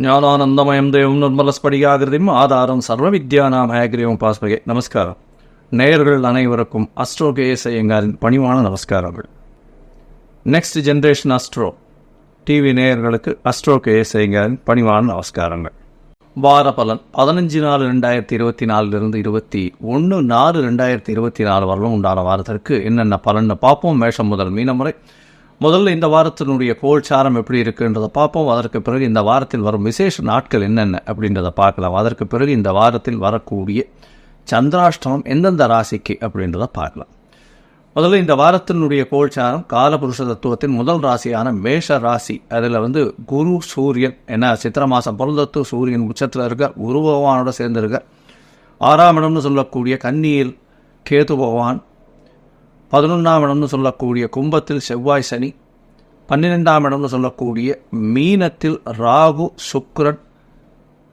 ஞானானந்தமயம் தேவம் நிர்மலஸ்படிகாகிருதிம் ஆதாரம் சர்வ வித்யானாம் ஹயக்ரீவம் பாஸ்மகே. நமஸ்காரம். நேயர்கள் அனைவருக்கும் அஸ்ட்ரோ கேஎஸ் ஐயங்காரின் பணிவான நமஸ்காரங்கள். நெக்ஸ்ட் ஜென்ரேஷன் அஸ்ட்ரோ டிவி நேயர்களுக்கு அஸ்ட்ரோ கேஎஸ் ஐயங்காரின் பணிவான நமஸ்காரங்கள். வார பலன் 15/4/2024 21/4/2024 வரலும் உண்டான வாரத்திற்கு என்னென்ன பலன்னு பார்ப்போம். மேஷம் முதல் மீனம் வரை. முதல்ல இந்த வாரத்தினுடைய கோல்சாரம் எப்படி இருக்குன்றதை பார்ப்போம். அதற்கு பிறகு இந்த வாரத்தில் வரும் விசேஷ நாட்கள் என்னென்ன அப்படின்றத பார்க்கலாம். அதற்கு பிறகு இந்த வாரத்தில் வரக்கூடிய சந்திராஷ்டமம் எந்தெந்த ராசிக்கு அப்படின்றத பார்க்கலாம். முதல்ல இந்த வாரத்தினுடைய கோல்சாரம் காலபுருஷ தத்துவத்தின் முதல் ராசியான மேஷ ராசி. அதில் குரு சூரியன் என்ன சித்திர மாதம் பிறந்தத்து சூரியன் உச்சத்தில் இருக்க, குரு பகவானோட சேர்ந்து இருக்க. 6ஆம் இடம்னு சொல்லக்கூடிய கன்னியில் கேது பகவான், 11ஆம் இடம்னு சொல்லக்கூடிய கும்பத்தில் செவ்வாய் சனி, 12ஆம் இடம்னு சொல்லக்கூடிய மீனத்தில் ராகு சுக்கிரன்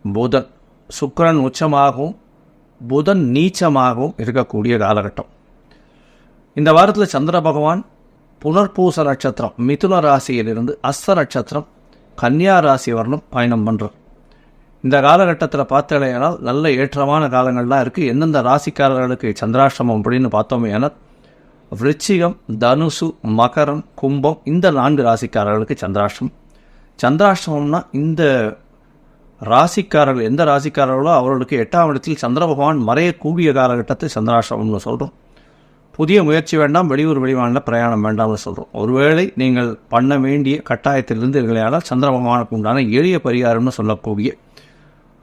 புதன். சுக்கிரன் உச்சமாகவும் புதன் நீச்சமாகவும் இருக்கக்கூடிய காலகட்டம். இந்த வாரத்தில் சந்திர பகவான் புனர்பூச நட்சத்திரம் மிதுன ராசியிலிருந்து அஸ்த நட்சத்திரம் கன்னியா ராசி வரணும் பயணம் பண்ணுறார். இந்த காலகட்டத்தில் பார்த்தாலேனால் நல்ல ஏற்றமான காலங்கள்லாம் இருக்குது. எந்தெந்த ராசிக்காரர்களுக்கு சந்திராஷ்டமம் அப்படின்னு பார்த்தோமே ஆனால் விருச்சிகம், தனுசு, மகரம், கும்பம் இந்த 4 ராசிக்காரர்களுக்கு சந்திராஷ்டமம். சந்திராஷ்டமம்னா இந்த ராசிக்காரர்கள் எந்த ராசிக்காரர்களோ அவர்களுக்கு 8ஆம் இடத்தில் சந்திர பகவான் மறையக்கூடிய காலகட்டத்தை சந்திராஷ்டமம்னு சொல்கிறோம். புதிய முயற்சி வேண்டாம், வெளியூர் வெளிமாநில பிரயாணம் வேண்டாம்னு சொல்கிறோம். ஒருவேளை நீங்கள் பண்ண வேண்டிய கட்டாயத்திலிருந்து இல்லையானால் சந்திர பகவானுக்கு உண்டான எளிய பரிகாரம்னு சொல்லக்கூடிய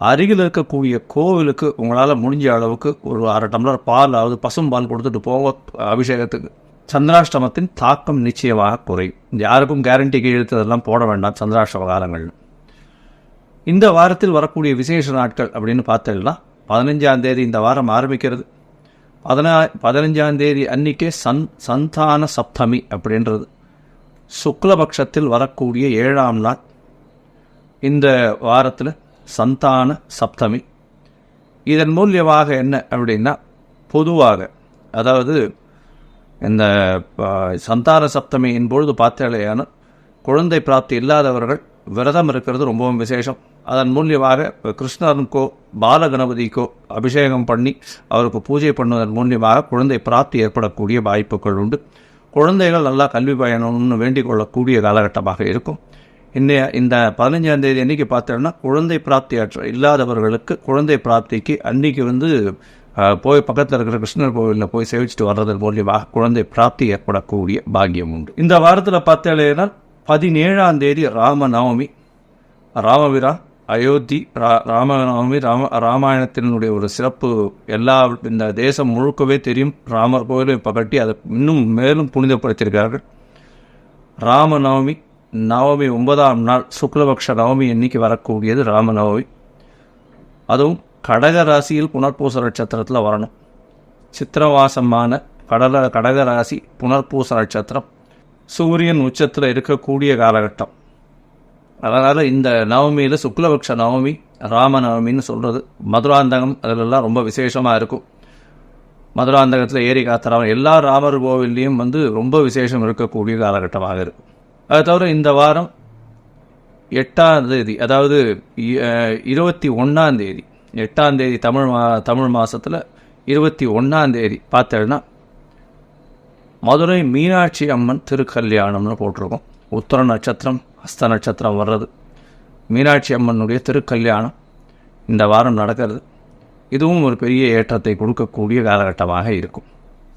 அருகில் இருக்கக்கூடிய கோவிலுக்கு உங்களால் முடிஞ்ச அளவுக்கு ஒரு 1/2 டம்ளர் பால், அதாவது பசும்பால் கொடுத்துட்டு போக அபிஷேகத்துக்கு. சந்திராஷ்டமத்தின் தாக்கம் நிச்சயமாக குறையும். யாருக்கும் கேரண்டிக்கு இழுத்ததெல்லாம் போட வேண்டாம் சந்திராஷ்டம காலங்கள். இந்த வாரத்தில் வரக்கூடிய விசேஷ நாட்கள் அப்படின்னு பார்த்தீங்கன்னா 15ஆம் தேதி இந்த வாரம் ஆரம்பிக்கிறது. 15ஆம் தேதி அன்றைக்கே சந்தான சப்தமி அப்படின்றது சுக்லபக்ஷத்தில் வரக்கூடிய 7ஆம் நாள். இந்த வாரத்தில் சந்தான சப்தமி. இதன் மூலியமாக என்ன அப்படின்னா, பொதுவாக அதாவது இந்த சந்தான சப்தமியின் பொழுது பார்த்தாலேயான குழந்தை பிராப்தி இல்லாதவர்கள் விரதம் இருக்கிறது ரொம்பவும் விசேஷம். அதன் மூலியமாக கிருஷ்ணனுக்கோ பாலகணபதிக்கோ அபிஷேகம் பண்ணி அவருக்கு பூஜை பண்ணுவதன் மூலியமாக குழந்தை பிராப்தி ஏற்படக்கூடிய வாய்ப்புகள் உண்டு. குழந்தைகள் நல்லா கல்வி பயணம்னு வேண்டிக் கொள்ளக்கூடிய காலகட்டமாக இருக்கும். இந்த 15ஆம் தேதி அன்றைக்கி பார்த்தோம்னா குழந்தை பிராப்தி இல்லாதவர்களுக்கு குழந்தை பிராப்திக்கு அன்றைக்கி போய் பக்கத்தில் இருக்கிற கிருஷ்ணர் கோவிலில் போய் சேவிச்சுட்டு வர்றதன் மூலியமாக குழந்தை பிராப்தி ஏற்படக்கூடிய பாக்கியம் உண்டு. இந்த வாரத்தில் பார்த்தேன்னா 17ஆம் தேதி ராமநவமி. ராமபிரான் அயோத்தி ராமநவமி ராமாயணத்தினுடைய ஒரு சிறப்பு இந்த தேசம் முழுக்கவே தெரியும். ராமர் கோவிலும் இப்போ கட்டி அதை இன்னும் மேலும் புனிதப்படுத்தியிருக்கார்கள். ராமநவமி நவமி 9ஆம் நாள் சுக்லபக்ஷ நவமி அன்னைக்கு வரக்கூடியது ராமநவமி. அதுவும் கடக ராசியில் புனர்பூச நட்சத்திரத்தில் வரணும். சித்திரவாசமான கடக ராசி புனர்பூச நட்சத்திரம் சூரியன் உச்சத்தில் இருக்கக்கூடிய காலகட்டம். அதனால் இந்த நவமியில் சுக்லபக்ஷ நவமி ராமநவமின்னு சொல்கிறது. மதுராந்தகம் அதிலெல்லாம் ரொம்ப விசேஷமாக இருக்கும். மதுராந்தகத்தில் ஏரி காத்தராமன் எல்லா ராமர் கோவில்லையும் ரொம்ப விசேஷம் இருக்கக்கூடிய காலகட்டமாக இருக்கும். அது தவிர இந்த வாரம் 8ஆம் தேதி, அதாவது 21ஆம் தேதி, 8ஆம் தேதி தமிழ் மாதத்தில் 21ஆம் தேதி பார்த்தேன்னா மதுரை மீனாட்சி அம்மன் திருக்கல்யாணம்னு போட்டிருக்கோம். உத்தர நட்சத்திரம் ஹஸ்த நட்சத்திரம் வர்றது. மீனாட்சி அம்மனுடைய திருக்கல்யாணம் இந்த வாரம் நடக்கிறது. இதுவும் ஒரு பெரிய ஏற்றத்தை கொடுக்கக்கூடிய காலகட்டமாக இருக்கும்.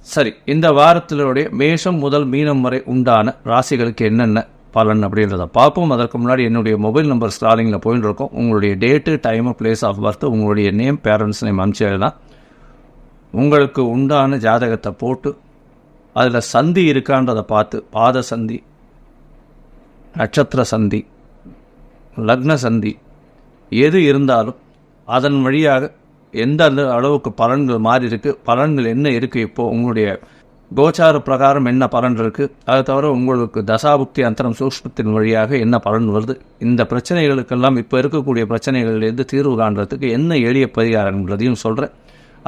சரி, இந்த வாரத்தினுடைய மேஷம் முதல் மீனம் வரை உண்டான ராசிகளுக்கு என்னென்ன பலன் அப்படின்றத பார்ப்போம். அதற்கு முன்னாடி என்னுடைய மொபைல் நம்பர் ஸ்டாலிங்கில் போயின்னு இருக்கோம். உங்களுடைய date, time, place of birth, உங்களுடைய நேம், பேரண்ட்ஸ் நேம் அனுப்பிச்சதுதான் உங்களுக்கு உண்டான ஜாதகத்தை போட்டு அதில் சந்தி இருக்கான்றதை பார்த்து பாத சந்தி, நட்சத்திர சந்தி, லக்ன சந்தி எது இருந்தாலும் அதன் வழியாக எந்த அளவுக்கு பலன்கள் மாறி இருக்குது, பலன்கள் என்ன இருக்குது, இப்போது உங்களுடைய கோச்சார பிரகாரம் என்ன பலன் இருக்குது, அதை தவிர உங்களுக்கு தசாபுக்தி அந்தரம் சூக்ஷ்மத்தின் வழியாக என்ன பலன் வருது, இந்த பிரச்சனைகளுக்கெல்லாம் இப்போ இருக்கக்கூடிய பிரச்சனைகளிலிருந்து தீர்வு காண்றதுக்கு என்ன எளிய பரிகாரன்றதையும் சொல்கிறேன்.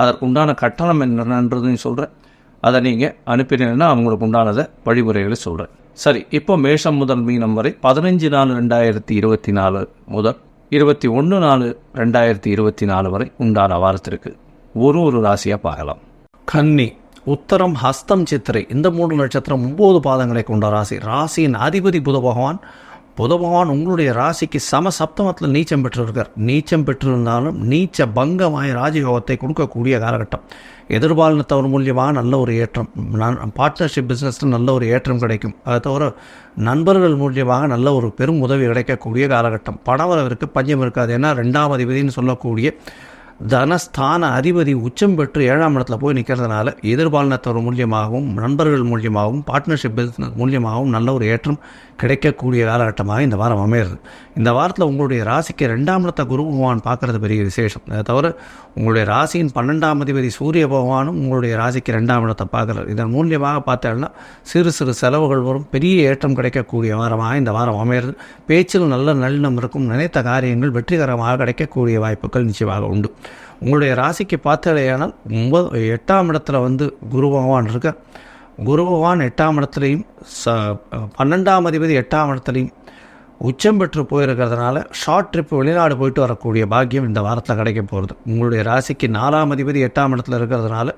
அதற்குண்டான கட்டணம் என்னன்றதையும் சொல்கிறேன். அதை நீங்கள் அனுப்பினீங்கன்னா அவங்களுக்கு உண்டானதை வழிமுறைகளை சொல்கிறேன். சரி, இப்போ மேஷம் முதல் மீனம் வரை 15/4/2024 முதல் 21/4/2024 வரை உண்டான வாரத்திற்கு ஒரு ராசியாக பார்க்கலாம். கன்னி, உத்தரம், ஹஸ்தம், சித்திரை இந்த 3 நட்சத்திரம் 9 பாதங்களை கொண்ட ராசி. ராசியின் அதிபதி புத பகவான் உங்களுடைய ராசிக்கு சப்தமத்தில் நீச்சம் பெற்றிருக்கார். நீச்சம் பெற்றிருந்தாலும் நீச்ச பங்கமாய் ராஜயோகத்தை கொடுக்கக்கூடிய காலகட்டம். எதிர்பாலினத்தவர் மூலியமாக நல்ல ஒரு ஏற்றம், பார்ட்னர்ஷிப் பிஸ்னஸில் நல்ல ஒரு ஏற்றம் கிடைக்கும். அதை தவிர நண்பர்கள் மூலியமாக நல்ல ஒரு பெரும் உதவி கிடைக்கக்கூடிய காலகட்டம். பணவரவிற்கு பஞ்சம் இருக்காது. ஏன்னா 2ஆம் அதிபதினு சொல்லக்கூடிய தனஸ்தான அதிபதி உச்சம் பெற்று 7ஆம் இடத்துல போய் நிற்கிறதுனால எதிர்பாலினத்தவர் மூலியமாகவும் நண்பர்கள் மூலியமாகவும் பார்ட்னர்ஷிப் பிஸ்னஸ் மூலியமாகவும் நல்ல ஒரு ஏற்றம் கிடைக்கக்கூடிய காலகட்டமாக இந்த வாரம் அமையிறது. இந்த வாரத்தில் உங்களுடைய ராசிக்கு 2ஆம் இடத்தை குரு பகவான் பார்க்குறது பெரிய விசேஷம். அதை தவிர உங்களுடைய ராசியின் 12ஆம் அதிபதி சூரிய பகவானும் உங்களுடைய ராசிக்கு 2ஆம் இடத்தை பார்க்குறாரு. இதன் மூலியமாக பார்த்தோம்னா சிறு செலவுகள் வரும், பெரிய ஏற்றம் கிடைக்கக்கூடிய வாரமாக இந்த வாரம் அமையிறது. பேச்சில் நல்ல நல்லினம் இருக்கும். நினைத்த காரியங்கள் வெற்றிகரமாக கிடைக்கக்கூடிய வாய்ப்புகள் நிச்சயமாக உண்டு. உங்களுடைய ராசிக்கு பார்த்தாலேயானால் 8ஆம் இடத்துல குரு பகவான் இருக்க. குரு பகவான் 8ஆம் இடத்துலையும் 12ஆம் அதிபதி 8ஆம் இடத்துலையும் உச்சம் பெற்று போயிருக்கிறதுனால ஷார்ட் ட்ரிப் வெளிநாடு போயிட்டு வரக்கூடிய பாக்கியம் இந்த வாரத்தில் கிடைக்க போகிறது. உங்களுடைய ராசிக்கு 4ஆம் அதிபதி 8ஆம் இடத்துல இருக்கிறதுனால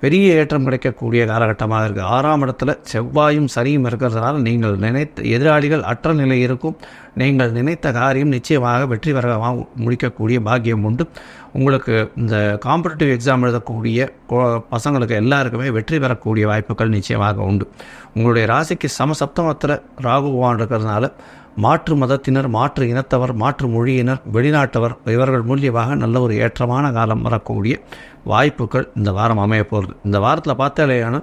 பெரிய ஏற்றம் கிடைக்கக்கூடிய காலகட்டமாக இருக்குது. 6ஆம் இடத்துல செவ்வாயும் சனியும் இருக்கிறதுனால நீங்கள் நினைத்த எதிராளிகள் அற்ற நிலை இருக்கும். நீங்கள் நினைத்த காரியம் நிச்சயமாக வெற்றிகரமாக முடிக்கக்கூடிய பாக்கியம் உண்டு. உங்களுக்கு இந்த காம்படிட்டிவ் எக்ஸாம் எழுதக்கூடிய பசங்களுக்கு எல்லாருக்குமே வெற்றி பெறக்கூடிய வாய்ப்புகள் நிச்சயமாக உண்டு. உங்களுடைய ராசிக்கு சப்தமத்தில் ராகு பகவான் இருக்கிறதுனால மாற்று மதத்தினர், மாற்று இனத்தவர், மாற்று மொழியினர், வெளிநாட்டவர் இவர்கள் மூலியமாக நல்ல ஒரு ஏற்றமான காலம் வரக்கூடிய வாய்ப்புகள் இந்த வாரம் அமைய போகிறது. இந்த வாரத்தில் பார்த்தாலேயான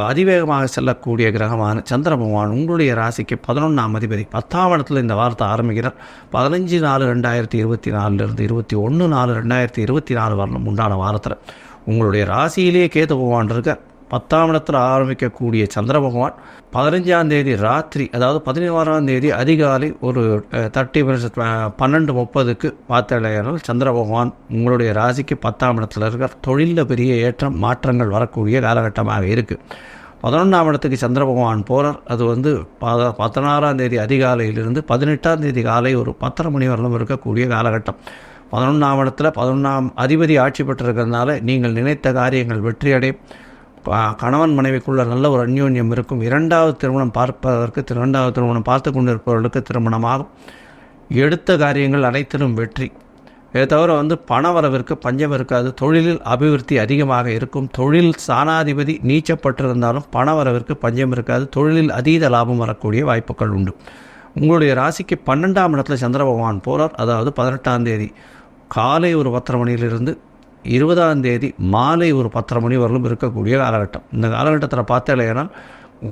அதிவேகமாக செல்லக்கூடிய கிரகமான சந்திர பகவான் உங்களுடைய ராசிக்கு 11ஆம் அதிபதி 10ஆம் இடத்துல இந்த வாரத்தை ஆரம்பிக்கிறார். 15/4/2024 21/4/2024 வரணும் உண்டான வாரத்தில் உங்களுடைய ராசியிலேயே கேது பகவான் இருக்க. 10ஆம் இடத்துல ஆரம்பிக்கக்கூடிய சந்திர பகவான் 15ஆம் தேதி ராத்திரி, அதாவது 16ஆம் தேதி அதிகாலை ஒரு 12:30 பார்த்தாலேயானால் சந்திர பகவான் உங்களுடைய ராசிக்கு 10ஆம் இடத்துல இருக்கார். தொழிலில் பெரிய ஏற்றம் மாற்றங்கள் வரக்கூடிய காலகட்டமாக இருக்குது. 11ஆம் இடத்துக்கு சந்திர பகவான் போகிறார். அது 16ஆம் தேதி அதிகாலையிலிருந்து 18ஆம் தேதி காலை ஒரு 10:30 மணி வரலும் இருக்கக்கூடிய காலகட்டம். 11ஆம் இடத்துல 11ஆம் அதிபதி ஆட்சி பெற்றிருக்கிறதுனால நீங்கள் நினைத்த காரியங்கள் வெற்றியடையும். கணவன் மனைவிக்குள்ள நல்ல ஒரு அந்யோன்யம் இருக்கும். 2வது திருமணம் பார்ப்பதற்கு 2வது திருமணம் பார்த்து கொண்டிருப்பவர்களுக்கு திருமணமாகும். எடுத்த காரியங்கள் அனைத்திலும் வெற்றி. இதை தவிர பண வரவிற்கு பஞ்சம் இருக்காது. தொழிலில் அபிவிருத்தி அதிகமாக இருக்கும். தொழில் ஸ்தானாதிபதி நீச்சப்பட்டிருந்தாலும் பண வரவிற்கு பஞ்சம் இருக்காது. தொழிலில் அதீத லாபம் வரக்கூடிய வாய்ப்புகள் உண்டு. உங்களுடைய ராசிக்கு 12ஆம் இடத்துல சந்திர பகவான் போகிறார். அதாவது 18ஆம் தேதி காலை ஒரு 10:30 மணியிலிருந்து 20ஆம் தேதி மாலை ஒரு 10:30 மணி வரலும் இருக்கக்கூடிய காலகட்டம். இந்த காலகட்டத்தில் பார்த்தாலேனால்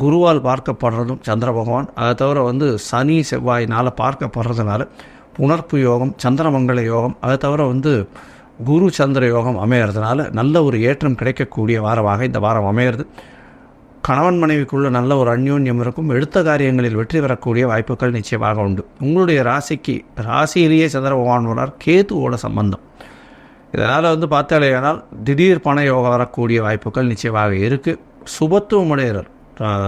குருவால் பார்க்கப்படுறதும் சந்திர பகவான், அதை தவிர சனி செவ்வாயினால் பார்க்கப்படுறதுனால புணர்ப்பு யோகம், சந்திரமங்கல யோகம், அதை தவிர குரு சந்திர யோகம் அமையறதுனால நல்ல ஒரு ஏற்றம் கிடைக்கக்கூடிய வாரமாக இந்த வாரம் அமையிறது. கணவன் மனைவிக்குள்ள நல்ல ஒரு அந்யோன்யம் இருக்கும். எடுத்த காரியங்களில் வெற்றி பெறக்கூடிய வாய்ப்புகள் நிச்சயமாக உண்டு. உங்களுடைய ராசியிலேயே சந்திர பகவான் வரார். கேதுவோட சம்பந்தம். இதனால் பார்த்தாலேயானால் திடீர் பண யோகம் வரக்கூடிய வாய்ப்புகள் நிச்சயமாக இருக்குது. சுபத்துவம் அடைகிறார்.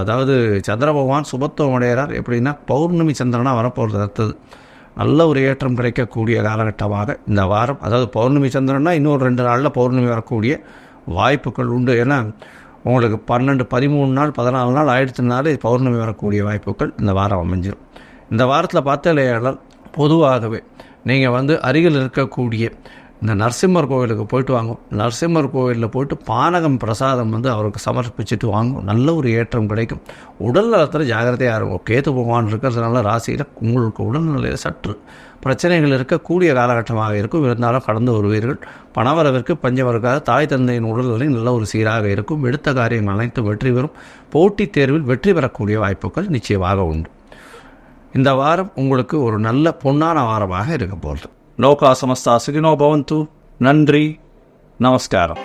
அதாவது சந்திர பகவான் சுபத்துவம் அடைகிறார். எப்படின்னா பௌர்ணமி சந்திரனாக வரப்போகிறது. அடுத்தது நல்ல ஒரு ஏற்றம் கிடைக்கக்கூடிய காலகட்டமாக இந்த வாரம், அதாவது பௌர்ணமி சந்திரன்னா இன்னொரு 2 நாளில் பௌர்ணமி வரக்கூடிய வாய்ப்புகள் உண்டு. ஏன்னா உங்களுக்கு 12, 13 நாள் 14 நாள் ஆயிடுச்சுனாலே பௌர்ணமி வரக்கூடிய வாய்ப்புகள் இந்த வாரம் அமைஞ்சிடும். இந்த வாரத்தில் பார்த்தாலேயானால் பொதுவாகவே நீங்கள் அருகில் இருக்கக்கூடிய இந்த நரசிம்மர் கோவிலுக்கு போயிட்டு வாங்கும். நரசிம்மர் கோவிலில் போயிட்டு பானகம் பிரசாதம் அவருக்கு சமர்ப்பிச்சுட்டு வாங்கும். நல்ல ஒரு ஏற்றம் கிடைக்கும். உடல் நலத்தில் ஜாகிரதையாக இருக்கும். கேது பகவான் இருக்கிறதுனால ராசியில் உங்களுக்கு உடல்நிலையில் சற்று பிரச்சனைகள் இருக்கக்கூடிய காலகட்டமாக இருக்கும். இருந்தாலும் கடந்து வருவீர்கள். பணவரவிற்கு பஞ்சம் இருக்காது. தாய் தந்தையின் உடல்நிலை நல்ல ஒரு சீராக இருக்கும். எடுத்த காரியங்கள் அனைத்தும் வெற்றி பெறும். போட்டித் தேர்வில் வெற்றி பெறக்கூடிய வாய்ப்புகள் நிச்சயமாக உண்டு. இந்த வாரம் உங்களுக்கு ஒரு நல்ல பொன்னான வாரமாக இருக்க போகிறது. லோகா சமஸ்தா சுகினோ பவந்து. நன்றி, நமஸ்காரம்.